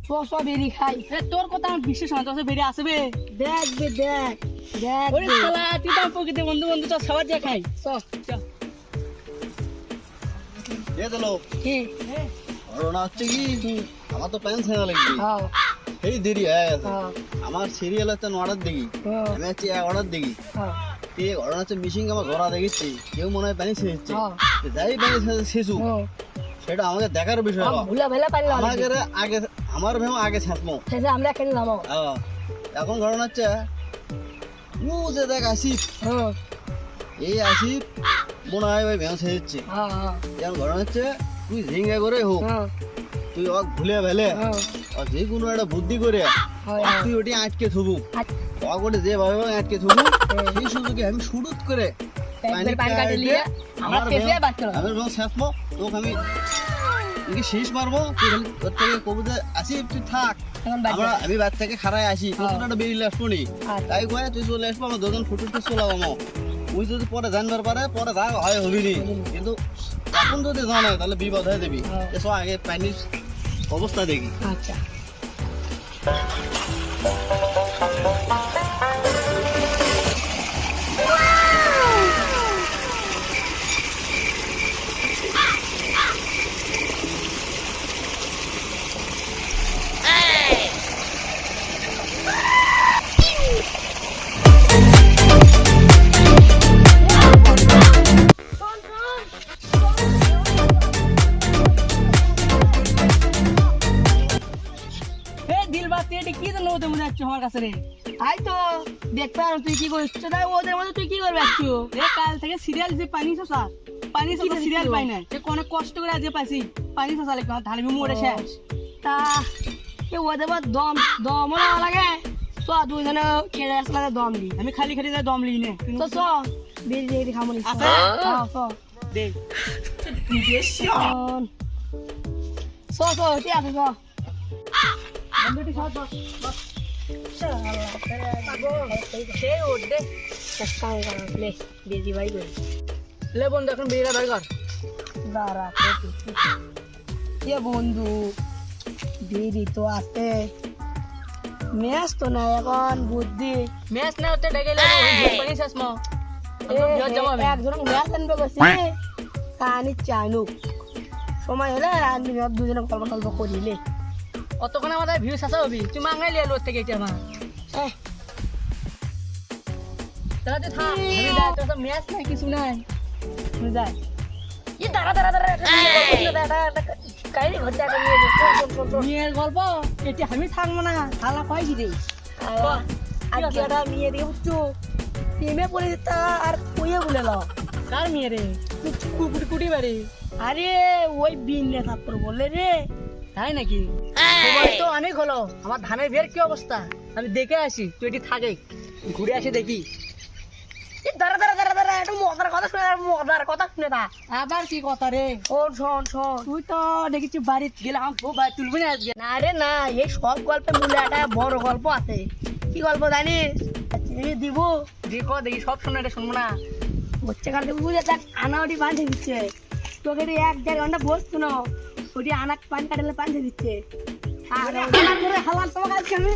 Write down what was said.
সব বেরি খাই। তোর কথা আমার বিশ্বাস হয় তোর বেরিয়ে আসবে। দেখ বে দেখ দেখ ওরে শালা তুই তো প্রকৃতি বন্ধু বন্ধু তো সবার যা খাই চল চল এ দিলো কি ঘটনা হচ্ছে কি আমার তো প্যান ছেড়া লাগবে হ্যাঁ এই দেরি হয়ে গেছে হ্যাঁ আমার সিরিয়াল হচ্ছে 9টার দিকে হ্যাঁ আমি হচ্ছে 11টার দিকে হ্যাঁ এই ঘটনা হচ্ছে মিশিং আমার ঘোরা দেখেছি কেউ মনে হয় পানি ছেড়েছে হ্যাঁ যাই পানি ছেঁচু সেটা আমাকে দেখার বিষয় না ভুলা ভেলা পারলাম আমাকে আগে আমার ভেবে আগে ছেঁচবো সেটা আমরা কেন নামো এখন ঘটনা হচ্ছে ও যে দেখ আসিফ হ্যাঁ এই আসিফ মনে হয় ওই ভেঙে ছেড়েছে হ্যাঁ হ্যাঁ এখন ঘটনা হচ্ছে তুই ঝিঙ্গা করে হোক হ্যাঁ তুই ওকে ভুলে ভেলে হ্যাঁ আর যে কোনো একটা বুদ্ধি করে হ্যাঁ তুই ওটি আটকে থবু আচ্ছা ওকে যেভাবে আটকে থবু সেই সুযোগে আমি শুরুত করে পানি কাটে লিয়ে আমরা পেঁপে বাচ্চা আমি বলবো শেষমো তোকে আমি তুই শেষ মারবো তুই খালি তোর থেকে কবুতে আসি তুই থাক এখন বাচ্চা আমি বাচ্চাকে খারাই আসি কতটা বেরিয়ে আসবো নি তাই কয়ে তুই চলে আসবো আমার দুজন ফুটুস চলাবো তুই যদি পরে জানবার পারে পরে যা হয় হবি নি কিন্তু এখন যদি জানে তাহলে বিপদ হয়ে যাবি এসব আগে পানির অবস্থা দেখি আচ্ছা হে দিলবার তুই এটা কি জন্য ওদের মধ্যে আসছো আমার কাছে রে? আই তো দেখতে পারো তুই কি করিস তো তাই ওদের মধ্যে তুই কি করবি একটু এ কাল থেকে সিরিয়াল যে পানি শসা সিরিয়াল পাই না সে অনেক কষ্ট করে আজ পাইছি পানি শসা লাগবে আমার ধান মরে শেষ তা এ ওদের মধ্যে দম দমও না লাগে চ দুইজনে কেড়ে আসলে দম দি আমি খালি খালি যা দম লিই নে তো চ বেরি বেরি খামনি আছে? চ দে চ চ ঠিক আছে চ বন্ধুটি সব বস বস সে ওঠ দে বেরি ভাই করে লে বন্ধু এখন বেরিয়ে বাড়ি কর দাঁড়া কে বন্ধু বেরি তো আছে ম্যাচ তো না এখন বুদ্ধি ম্যাচ না হতে ডেকে পানি শেষ মা একজন ম্যাচ আনবে বসে কানি চাইনু সময় হলে আমি দুজনে গল্প টল্প করিলে অতক্ষণ আমাদের ভিউ শেষ হবি তুই মাঙ্গাই লিয়ে লোড থেকে আমার তাহলে তুই থাক আমি যাই তোর তো ম্যাচ নাই কিছু নাই তুই যাই ই দাঁড়া দাঁড়া দাঁড়া কাইনি ঘরটা একটা নিয়ে মেয়ের গল্প এটি আমি থাকবো না খালা পাইছি রে আজকে একটা মেয়ে দিয়ে বুঝছো প্রেমে পড়ে যেত আর কইয়ে বলে ল কার মেয়ে রে কুটি কুটি বাড়ি আরে ওই বিনে থাপ্পড় বললে রে তাই নাকি তোমার তো অনেক হলো আমার ধানের বিয়ের কি অবস্থা আমি দেখে আসি তুই এটি থাকে ঘুরে আসি দেখি ই দাঁড়া দাঁড়া দাঁড়া দাঁড়া একটু মজার কথা শুনে তা আবার কি কথা রে শোন শোন শোন তুই তো দেখেছি বাড়িতে গেলে আমার বউ বাড়ি তুলবি না আজকে না রে না এই সব গল্পে মূলে একটা বড় গল্প আছে কি গল্প জানিস দিব দেখি সব শুনে এটা শুনবো না হচ্ছে কারণে বুঝে দেখ আনা ওটি বাঁধে দিচ্ছে তোকে এক দেড় ঘন্টা বসতো না ওটি আনা পানি কাটালে বাঁধে দিচ্ছে আর হালাল তোমাকে আজকে আমি